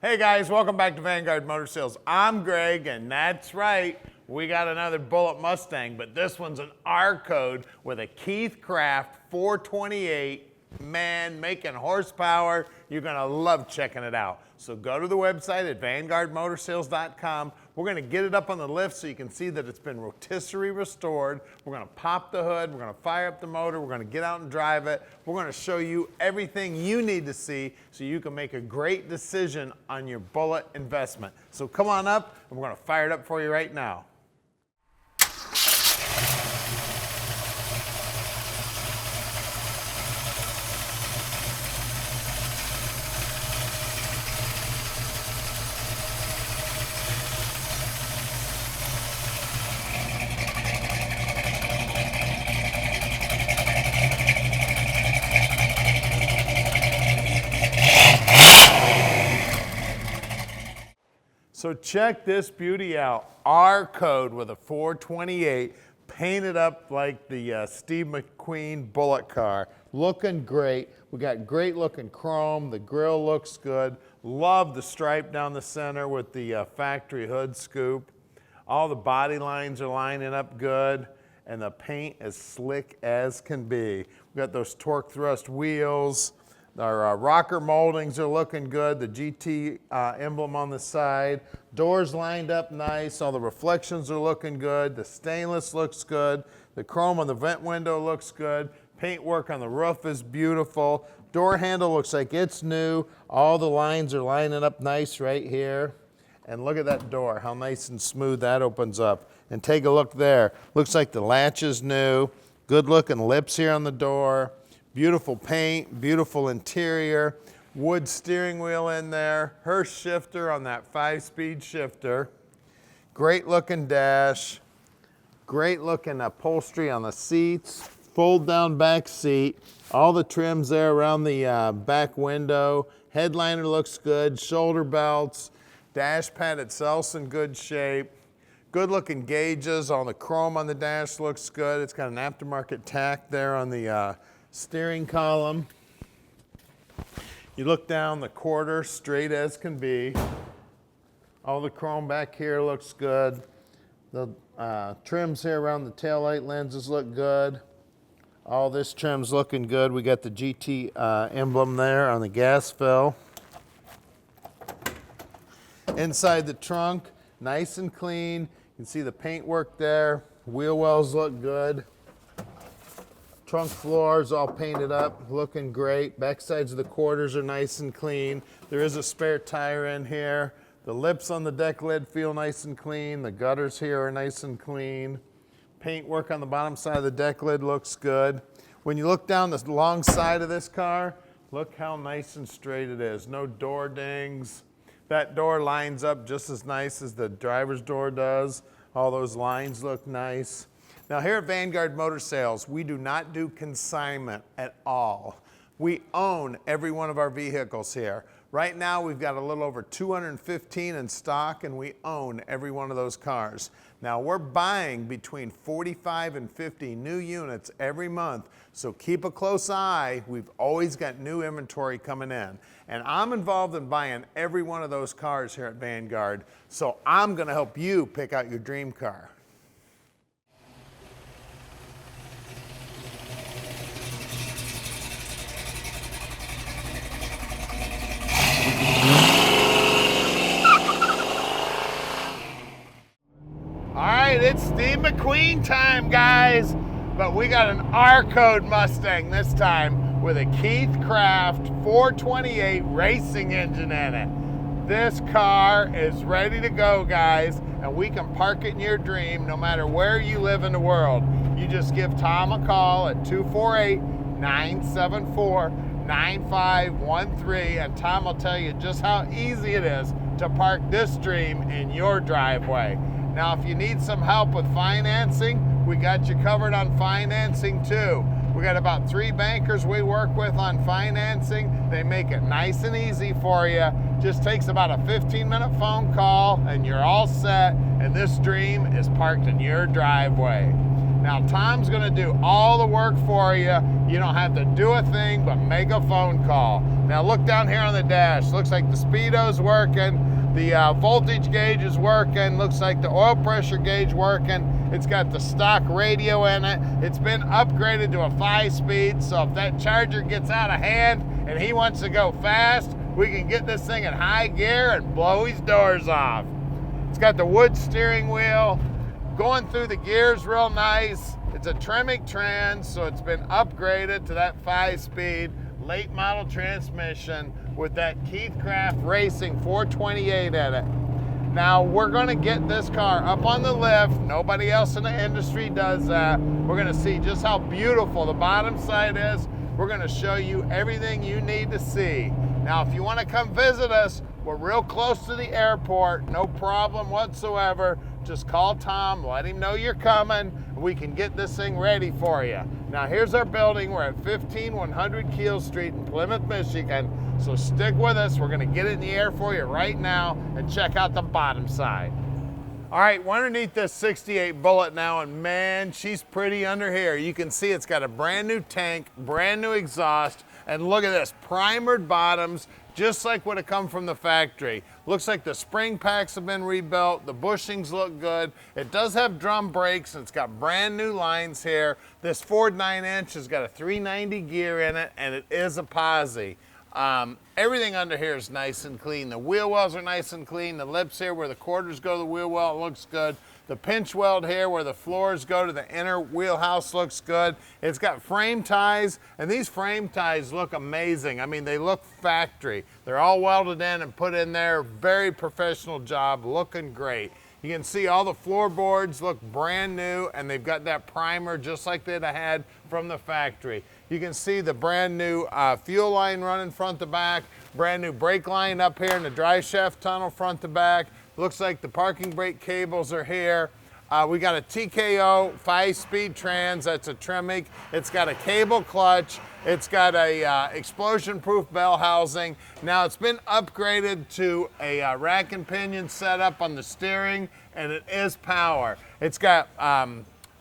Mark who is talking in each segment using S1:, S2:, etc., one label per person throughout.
S1: Hey guys, welcome back to Vanguard Motor Sales. I'm Greg, and that's right, we got another Bullitt Mustang, but this one's an R-Code with a Keith Craft 428. Man, making horsepower. You're gonna love checking it out. So go to the website at vanguardmotorsales.com. We're gonna get it up on the lift so you can see that it's been rotisserie restored. We're gonna pop the hood, we're gonna fire up the motor, we're gonna get out and drive it. We're gonna show you everything you need to see so you can make a great decision on your Bullitt investment. So come on up and we're gonna fire it up for you right now. So check this beauty out. R-Code with a 428, painted up like the Steve McQueen Bullitt car. Looking great. We got great looking chrome. The grille looks good. Love the stripe down the center with the factory hood scoop. All the body lines are lining up good, and the paint as slick as can be. We got those torque thrust wheels. Our rocker moldings are looking good. The GT emblem on the side. Doors lined up nice. All the reflections are looking good. The stainless looks good. The chrome on the vent window looks good. Paint work on the roof is beautiful. Door handle looks like it's new. All the lines are lining up nice right here. And look at that door, how nice and smooth that opens up. And take a look there. Looks like the latch is new. Good looking lips here on the door. Beautiful paint, beautiful interior, wood steering wheel in there, Hurst shifter on that 5-speed shifter. Great looking dash, great looking upholstery on the seats, fold down back seat, all the trims there around the back window. Headliner looks good, shoulder belts, dash pad itself's in good shape. Good looking gauges, all the chrome on the dash looks good. It's got an aftermarket tack there on the steering column. You look down the quarter, straight as can be. All the chrome back here looks good. The trims here around the taillight lenses look good. All this trim's looking good. We got the GT emblem there on the gas fill. Inside the trunk, nice and clean. You can see the paint work there. Wheel wells look good. Trunk floors all painted up, looking great. Back sides of the quarters are nice and clean. There is a spare tire in here. The lips on the deck lid feel nice and clean. The gutters here are nice and clean. Paint work on the bottom side of the deck lid looks good. When you look down the long side of this car, look how nice and straight it is. No door dings. That door lines up just as nice as the driver's door does. All those lines look nice. Now here at Vanguard Motor Sales, we do not do consignment at all. We own every one of our vehicles here. Right now we've got a little over 215 in stock, and we own every one of those cars. Now we're buying between 45 and 50 new units every month, so keep a close eye. We've always got new inventory coming in. And I'm involved in buying every one of those cars here at Vanguard, so I'm gonna help you pick out your dream car. It's Steve McQueen time, guys, but we got an R-Code Mustang this time with a Keith Craft 428 racing engine in it. This car is ready to go, guys, and we can park it in your dream no matter where you live in the world. You just give Tom a call at 248-974-9513, and Tom will tell you just how easy it is to park this dream in your driveway. Now, if you need some help with financing, we got you covered on financing too. We got about 3 bankers we work with on financing. They make it nice and easy for you. Just takes about a 15-minute phone call and you're all set, and this dream is parked in your driveway. Now, Tom's gonna do all the work for you. You don't have to do a thing but make a phone call. Now look down here on the dash. Looks like the speedo's working. The voltage gauge is working. Looks like the oil pressure gauge working. It's got the stock radio in it. It's been upgraded to a 5-speed, so if that Charger gets out of hand and he wants to go fast, we can get this thing in high gear and blow his doors off. It's got the wood steering wheel, going through the gears real nice. It's a Tremec trans, so it's been upgraded to that 5-speed late model transmission with that Keith Craft Racing 428 in it. Now we're gonna get this car up on the lift. Nobody else in the industry does that. We're gonna see just how beautiful the bottom side is. We're gonna show you everything you need to see. Now if you wanna come visit us, we're real close to the airport, no problem whatsoever. Just call Tom, let him know you're coming, and we can get this thing ready for you. Now here's our building. We're at 15100 Keel Street in Plymouth, Michigan. So stick with us. We're gonna get it in the air for you right now and check out the bottom side. All right, we're underneath this 68 Bullitt now, and man, she's pretty under here. You can see it's got a brand new tank, brand new exhaust, and look at this, primered bottoms, just like what had come from the factory. Looks like the spring packs have been rebuilt, the bushings look good. It does have drum brakes, and it's got brand new lines here. This Ford 9-inch has got a 390 gear in it, and it is a posi. Everything under here is nice and clean. The wheel wells are nice and clean. The lips here where the quarters go to the wheel well, it looks good. The pinch weld here where the floors go to the inner wheelhouse looks good. It's got frame ties, and these frame ties look amazing. I mean, they look factory. They're all welded in and put in there. Very professional job, looking great. You can see all the floorboards look brand new, and they've got that primer just like they'd have had from the factory. You can see the brand new fuel line running front to back, brand new brake line up here in the drive shaft tunnel front to back. Looks like the parking brake cables are here. We got a TKO 5-speed trans, that's a Tremec. It's got a cable clutch. It's got a explosion-proof bell housing. Now it's been upgraded to a rack and pinion setup on the steering, and it is power. It's got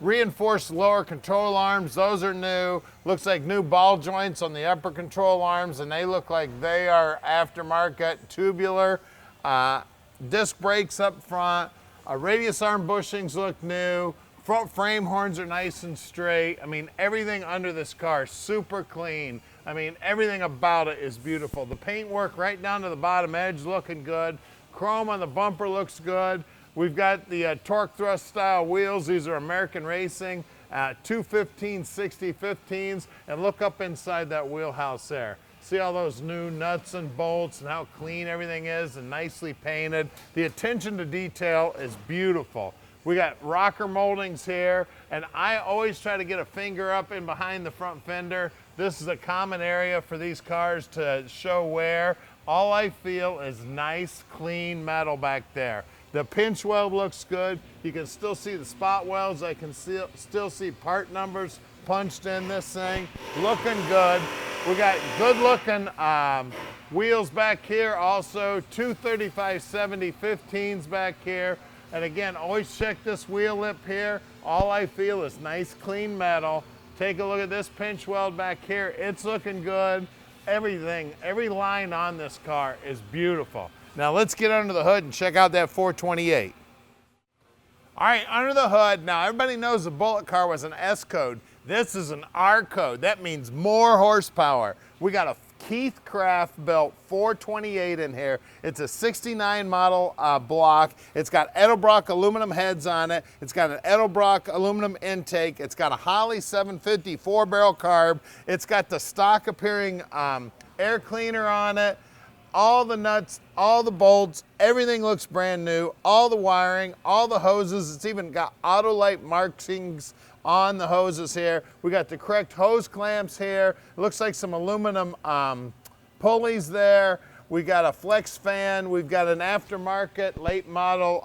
S1: reinforced lower control arms, those are new. Looks like new ball joints on the upper control arms, and they look like they are aftermarket tubular. Disc brakes up front. Radius arm bushings look new. Front frame horns are nice and straight. I mean, everything under this car is super clean. I mean, everything about it is beautiful. The paintwork right down to the bottom edge looking good. Chrome on the bumper looks good. We've got the torque thrust style wheels. These are American Racing 215/60 15s. And look up inside that wheelhouse there. See all those new nuts and bolts and how clean everything is and nicely painted. The attention to detail is beautiful. We got rocker moldings here, and I always try to get a finger up in behind the front fender. This is a common area for these cars to show wear. All I feel is nice, clean metal back there. The pinch weld looks good. You can still see the spot welds. I can still see part numbers punched in this thing. Looking good. We got good looking wheels back here also, 235/70 15s back here. And again, always check this wheel lip here. All I feel is nice clean metal. Take a look at this pinch weld back here. It's looking good. Everything, every line on this car is beautiful. Now let's get under the hood and check out that 428. All right, under the hood, now everybody knows the Bullitt car was an S-code. This is an R-code. That means more horsepower. We got a Keith Craft built 428 in here. It's a 69 model block. It's got Edelbrock aluminum heads on it. It's got an Edelbrock aluminum intake. It's got a Holley 750 4-barrel carb. It's got the stock appearing air cleaner on it. All the nuts, all the bolts, everything looks brand new. All the wiring, all the hoses. It's even got Autolite markings on the hoses here. We got the correct hose clamps here. It looks like some aluminum pulleys there. We got a flex fan. We've got an aftermarket late model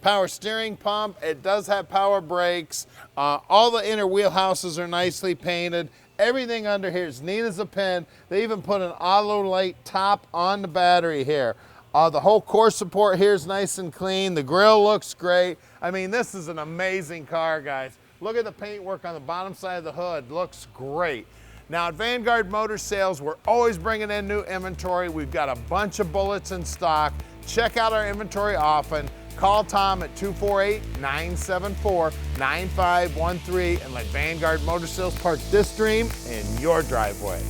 S1: power steering pump. It does have power brakes. All the inner wheelhouses are nicely painted. Everything under here is neat as a pin. They even put an Autolite top on the battery here. The whole core support here is nice and clean. The grill looks great. I mean, this is an amazing car, guys. Look at the paintwork on the bottom side of the hood, looks great. Now at Vanguard Motor Sales, we're always bringing in new inventory. We've got a bunch of Bullets in stock. Check out our inventory often. Call Tom at 248-974-9513 and let Vanguard Motor Sales park this dream in your driveway.